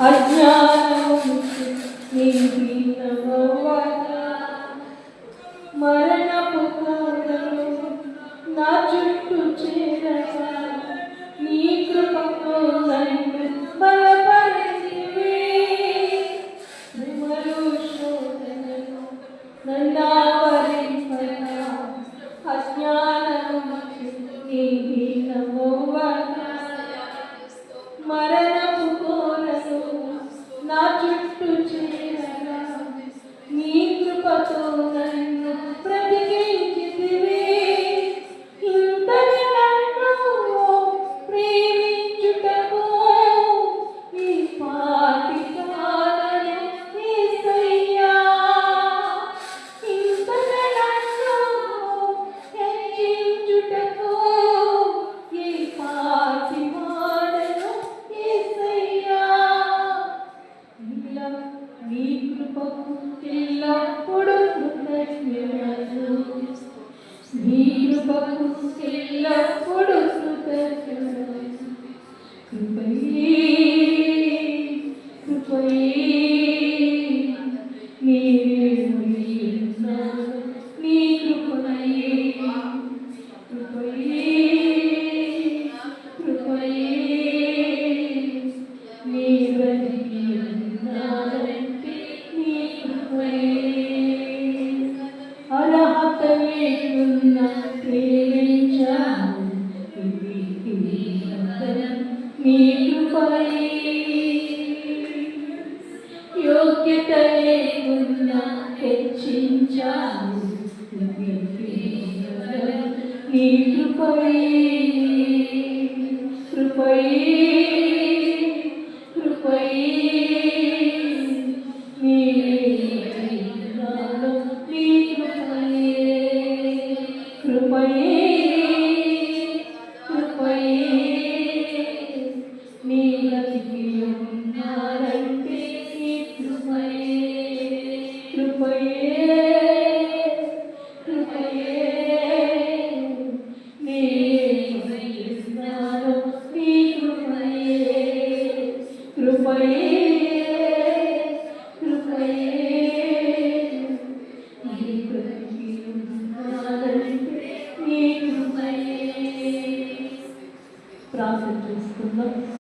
అజ్ఞానము మరణపు కోరలు నా చుట్టూ చేరగా నీ కృపతో నన్ను బలపరిచివే. శ్రమలు శోధనలు నన్ను ఆవరింపగా అజ్ఞానము నీ దీనమవ్వగా మరణపు కోరలు నా చుట్టూ చేరగా నీ కృపతో నన్ను బ్రతికించితివే. ఇంతని నన్ను ప్రేమించుటకు ఈ పాటి కాదను యేసయ్యా. ఇంతని నన్ను హెచ్చించుటకు ఈ పాటి కాదను యేసయ్యా. నీ కృపకు ఎల్లప్పుడూ కృతజ్ఞతలు, నీ కృపకు ఎల్లప్పుడూ కృతజ్ఞతలు. కృపయే కృపయే నీ కృపయే కృపయే కృపయే నీ బ్రతికి ఉన్నానంటే నీ కృపయే. అర్హత లేకున్నా ప్రేమించావు నీ కృపయే. యోగ్యత లేకున్నా హెచ్చించావు నీ కృపయే.